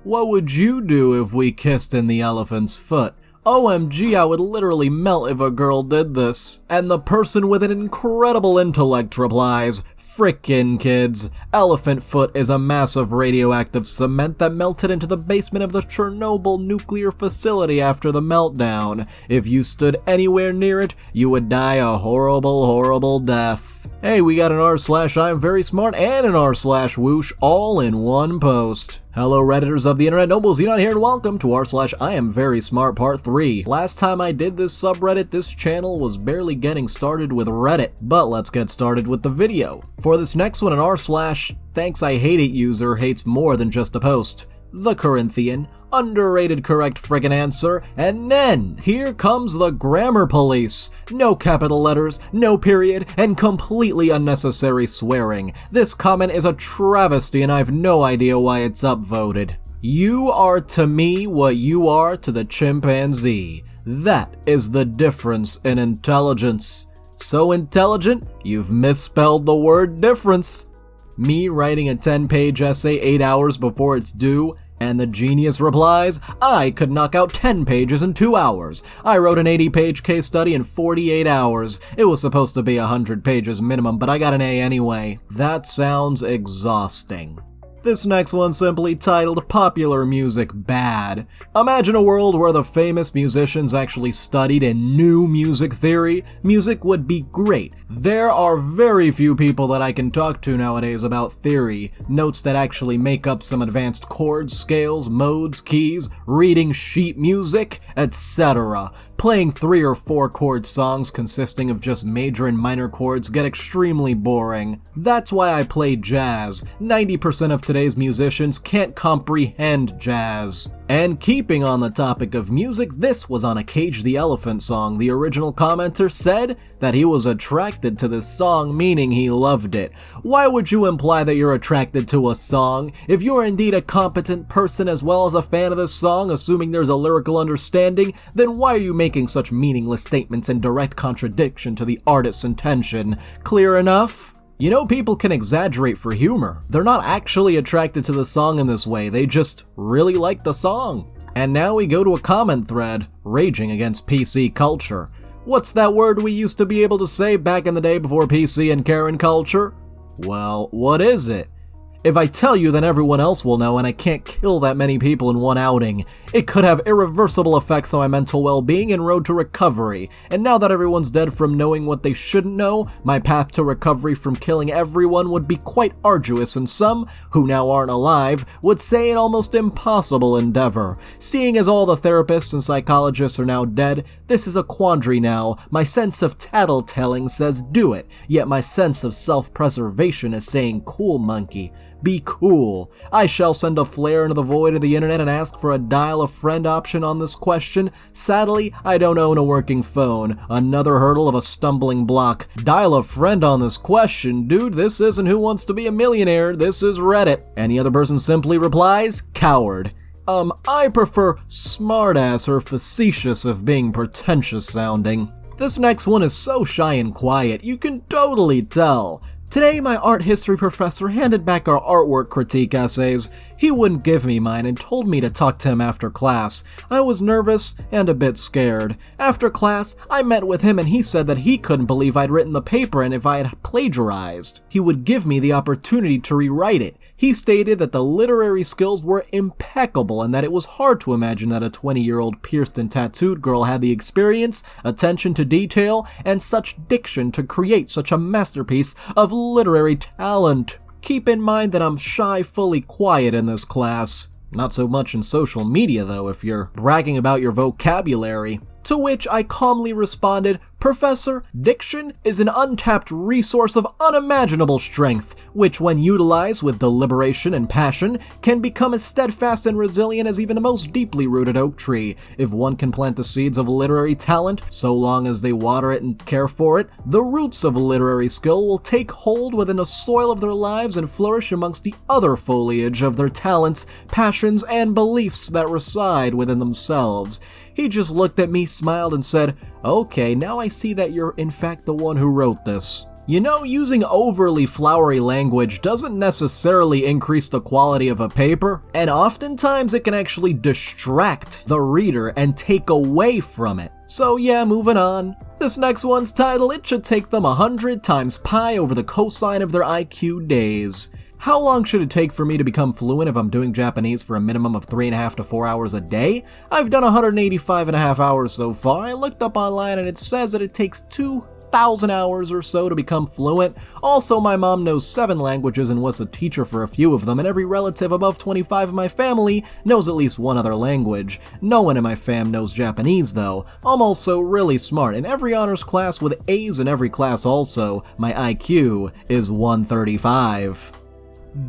What would you do if we kissed in the elephant's foot? OMG, I would literally melt if a girl did this. And the person with an incredible intellect replies, frickin' kids, elephant foot is a massive radioactive cement that melted into the basement of the Chernobyl nuclear facility after the meltdown. If you stood anywhere near it, you would die a horrible, horrible death. Hey, we got an r/IAmVerySmart and an r/whoosh all in one post. Hello Redditors of the internet, Noble Xenon here and welcome to r/IAmVerySmart part 3. Last time I did this subreddit, this channel was barely getting started with Reddit, but let's get started with the video. For this next one, an r/ThanksIHateIt user hates more than just a post. The Corinthian, underrated correct friggin' answer, and then here comes the grammar police. No capital letters, no period, and completely unnecessary swearing. This comment is a travesty and I've no idea why it's upvoted. You are to me what you are to the chimpanzee. That is the difference in intelligence. So intelligent, you've misspelled the word difference. Me writing a 10-page essay 8 hours before it's due, and the genius replies, I could knock out 10 pages in 2 hours. I wrote an 80-page case study in 48 hours. It was supposed to be 100 pages minimum, but I got an A anyway. That sounds exhausting. This next one's simply titled Popular Music Bad. Imagine a world where the famous musicians actually studied and knew music theory. Music would be great. There are very few people that I can talk to nowadays about theory, notes that actually make up some advanced chords, scales, modes, keys, reading sheet music, etc. Playing 3 or 4 chord songs consisting of just major and minor chords get extremely boring. That's why I play jazz. 90% of today's musicians can't comprehend jazz. And keeping on the topic of music, this was on a Cage the Elephant song. The original commenter said that he was attracted to this song, meaning he loved it. Why would you imply that you're attracted to a song? If you're indeed a competent person as well as a fan of this song, assuming there's a lyrical understanding, then why are you making such meaningless statements in direct contradiction to the artist's intention? Clear enough? You know, people can exaggerate for humor. They're not actually attracted to the song in this way, they just really like the song. And now we go to a comment thread, raging against PC culture. What's that word we used to be able to say back in the day before PC and Karen culture? Well, what is it? If I tell you, then everyone else will know, and I can't kill that many people in one outing. It could have irreversible effects on my mental well-being and road to recovery. And now that everyone's dead from knowing what they shouldn't know, my path to recovery from killing everyone would be quite arduous, and some, who now aren't alive, would say an almost impossible endeavor. Seeing as all the therapists and psychologists are now dead, this is a quandary now. My sense of tattletelling says do it, yet my sense of self-preservation is saying cool monkey. Be cool. I shall send a flare into the void of the internet and ask for a dial a friend option on this question. Sadly, I don't own a working phone. Another hurdle of a stumbling block. Dial a friend on this question. Dude, this isn't Who Wants to Be a Millionaire, this is Reddit. And the other person simply replies, coward. I prefer smartass or facetious if being pretentious sounding. This next one is so shy and quiet, you can totally tell. Today, my art history professor handed back our artwork critique essays. He wouldn't give me mine and told me to talk to him after class. I was nervous and a bit scared. After class, I met with him and he said that he couldn't believe I'd written the paper and if I had plagiarized, he would give me the opportunity to rewrite it. He stated that the literary skills were impeccable and that it was hard to imagine that a 20-year-old pierced and tattooed girl had the experience, attention to detail, and such diction to create such a masterpiece of literary talent. Keep in mind that I'm shy, fully quiet in this class. Not so much in social media though, if you're bragging about your vocabulary. To which I calmly responded, Professor, diction is an untapped resource of unimaginable strength, which when utilized with deliberation and passion, can become as steadfast and resilient as even the most deeply rooted oak tree. If one can plant the seeds of literary talent, so long as they water it and care for it, the roots of literary skill will take hold within the soil of their lives and flourish amongst the other foliage of their talents, passions, and beliefs that reside within themselves. He just looked at me, smiled, and said, okay, now I see that you're in fact the one who wrote this. You know, using overly flowery language doesn't necessarily increase the quality of a paper, and oftentimes it can actually distract the reader and take away from it. So yeah, moving on. This next one's title, it should take them 100 times pi over the cosine of their IQ days. How long should it take for me to become fluent if I'm doing Japanese for a minimum of 3.5 to 4 hours a day? I've done 185.5 hours so far. I looked up online and it says that it takes 2,000 hours or so to become fluent. Also, my mom knows 7 languages and was a teacher for a few of them, and every relative above 25 in my family knows at least one other language. No one in my fam knows Japanese though. I'm also really smart. In every honors class with A's in every class also, my IQ is 135.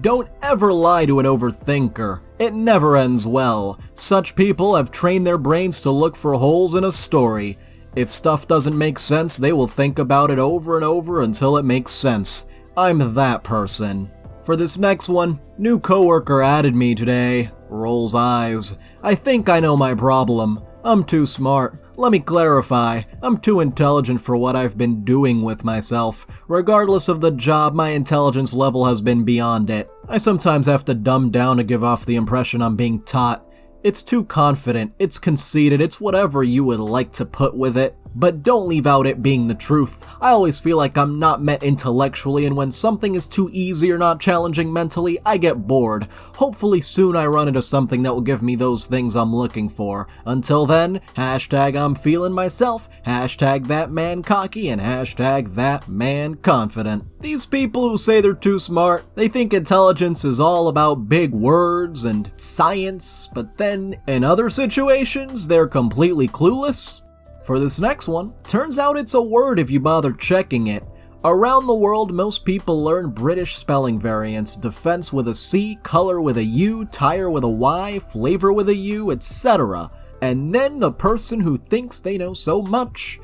Don't ever lie to an overthinker. It never ends well. Such people have trained their brains to look for holes in a story. If stuff doesn't make sense, they will think about it over and over until it makes sense. I'm that person. For this next one, new coworker added me today. Rolls eyes. I think I know my problem. I'm too smart. Let me clarify, I'm too intelligent for what I've been doing with myself. Regardless of the job, my intelligence level has been beyond it. I sometimes have to dumb down to give off the impression I'm being taught. It's too confident, it's conceited, it's whatever you would like to put with it. But don't leave out it being the truth. I always feel like I'm not met intellectually, and when something is too easy or not challenging mentally, I get bored. Hopefully soon I run into something that will give me those things I'm looking for. Until then, hashtag I'm feeling myself, hashtag that man cocky, and hashtag that man confident. These people who say they're too smart, they think intelligence is all about big words and science, but then in other situations, they're completely clueless. For this next one, turns out it's a word if you bother checking it. Around the world, most people learn British spelling variants, defense with a C, color with a U, tire with a Y, flavor with a U, etc. And then the person who thinks they know so much.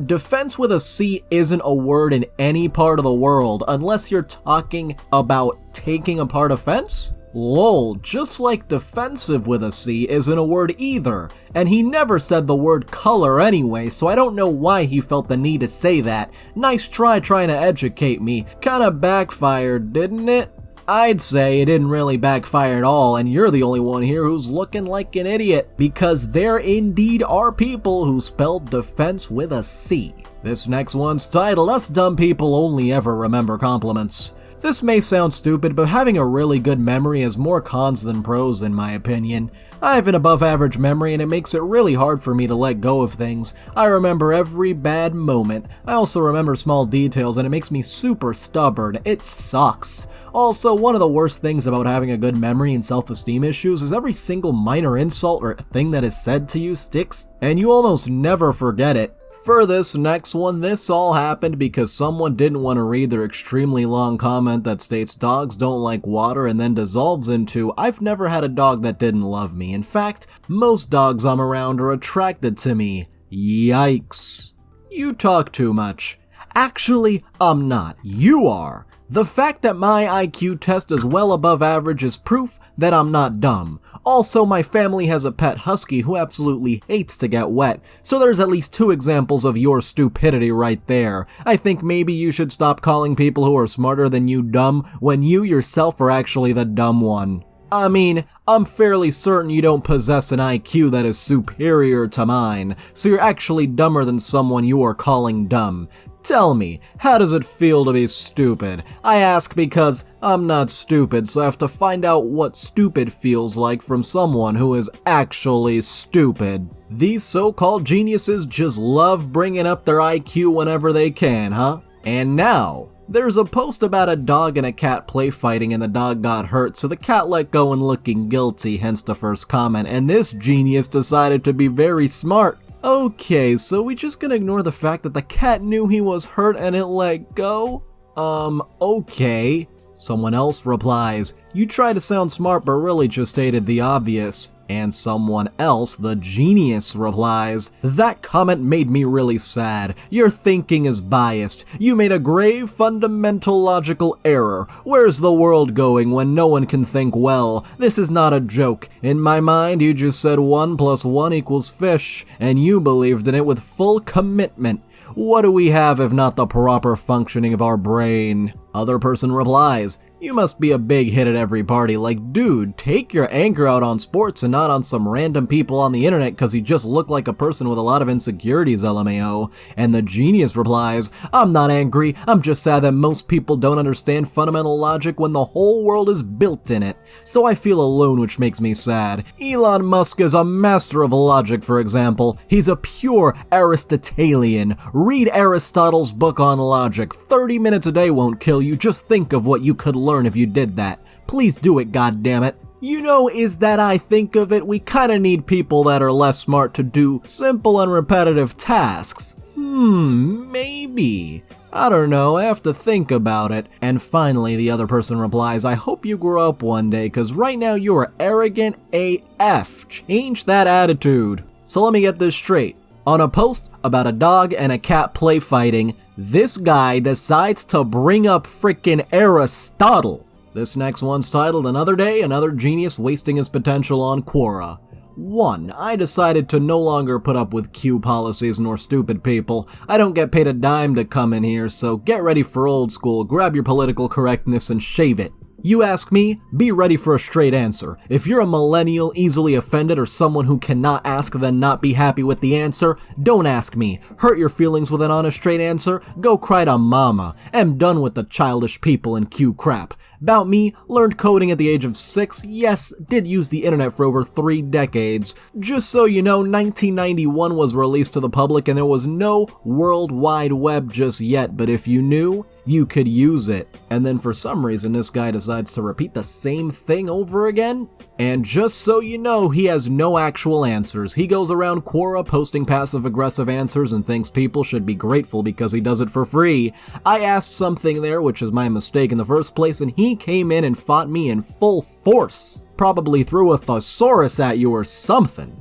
Defense with a C isn't a word in any part of the world, unless you're talking about taking apart a fence? Lol, just like defensive with a C isn't a word either, and he never said the word color anyway, so I don't know why he felt the need to say that. Nice try trying to educate me. Kinda backfired, didn't it? I'd say it didn't really backfire at all, and you're the only one here who's looking like an idiot, because there indeed are people who spelled defense with a C. This next one's titled, Us Dumb People Only Ever Remember Compliments. This may sound stupid, but having a really good memory has more cons than pros in my opinion. I have an above average memory and it makes it really hard for me to let go of things. I remember every bad moment. I also remember small details and it makes me super stubborn. It sucks. Also, one of the worst things about having a good memory and self-esteem issues is every single minor insult or thing that is said to you sticks, and you almost never forget it. For this next one, this all happened because someone didn't want to read their extremely long comment that states dogs don't like water and then dissolves into, I've never had a dog that didn't love me. In fact, most dogs I'm around are attracted to me. Yikes. You talk too much. Actually, I'm not. You are. The fact that my IQ test is well above average is proof that I'm not dumb. Also, my family has a pet husky who absolutely hates to get wet, so there's at least 2 examples of your stupidity right there. I think maybe you should stop calling people who are smarter than you dumb when you yourself are actually the dumb one. I mean, I'm fairly certain you don't possess an IQ that is superior to mine, so you're actually dumber than someone you are calling dumb. Tell me, how does it feel to be stupid? I ask because I'm not stupid, so I have to find out what stupid feels like from someone who is actually stupid. These so-called geniuses just love bringing up their IQ whenever they can, huh? And now, there's a post about a dog and a cat play fighting and the dog got hurt, so the cat let go and looking guilty, hence the first comment, and this genius decided to be very smart. Okay, so we just gonna ignore the fact that the cat knew he was hurt and it let go? Okay. Someone else replies, you try to sound smart but really just stated the obvious. And someone else, the genius, replies, "That comment made me really sad. Your thinking is biased. You made a grave fundamental logical error. Where's the world going when no one can think well? This is not a joke. In my mind, you just said 1 + 1 = fish, and you believed in it with full commitment. What do we have if not the proper functioning of our brain?" Other person replies, "You must be a big hit at every party. Like, dude, take your anger out on sports and not on some random people on the internet because you just look like a person with a lot of insecurities, LMAO." And the genius replies, "I'm not angry. I'm just sad that most people don't understand fundamental logic when the whole world is built in it. So I feel alone, which makes me sad. Elon Musk is a master of logic, for example. He's a pure Aristotelian. Read Aristotle's book on logic. 30 minutes a day won't kill you. Just think of what you could learn if you did that. Please do it, goddammit. You know, is that I think of it, we kinda need people that are less smart to do simple and repetitive tasks. Maybe. I don't know, I have to think about it." And finally, the other person replies, "I hope you grow up one day, cause right now you are arrogant AF. Change that attitude." So let me get this straight. On a post about a dog and a cat play fighting, this guy decides to bring up frickin' Aristotle. This next one's titled, "Another Day, Another Genius Wasting His Potential on Quora." 1. I decided to no longer put up with Q policies nor stupid people. I don't get paid a dime to come in here, so get ready for old school, grab your political correctness and shave it. You ask me, be ready for a straight answer. If you're a millennial easily offended or someone who cannot ask then not be happy with the answer, don't ask me. Hurt your feelings with an honest straight answer? Go cry to mama. Am done with the childish people and Q crap. About me, learned coding at the age of 6, yes, did use the internet for over 3 decades. Just so you know, 1991 was released to the public and there was no World Wide Web just yet, but if you knew, you could use it. And then for some reason this guy decides to repeat the same thing over again? And just so you know, he has no actual answers. He goes around Quora posting passive-aggressive answers and thinks people should be grateful because he does it for free. I asked something there, which is my mistake in the first place, and he came in and fought me in full force. Probably threw a thesaurus at you or something.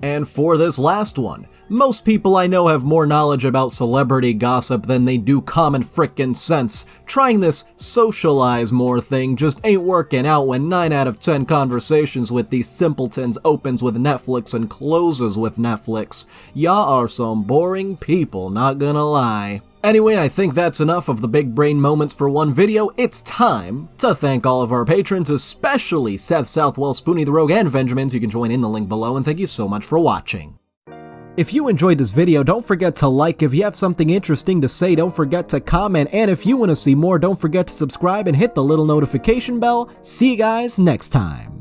And for this last one, most people I know have more knowledge about celebrity gossip than they do common frickin' sense. Trying this socialize more thing just ain't working out when 9 out of 10 conversations with these simpletons opens with Netflix and closes with Netflix. Y'all are some boring people, not gonna lie. Anyway, I think that's enough of the big brain moments for one video. It's time to thank all of our patrons, especially Seth, Southwell, Spoonie the Rogue, and Benjamins. You can join in the link below, and thank you so much for watching. If you enjoyed this video, don't forget to like. If you have something interesting to say, don't forget to comment. And if you want to see more, don't forget to subscribe and hit the little notification bell. See you guys next time.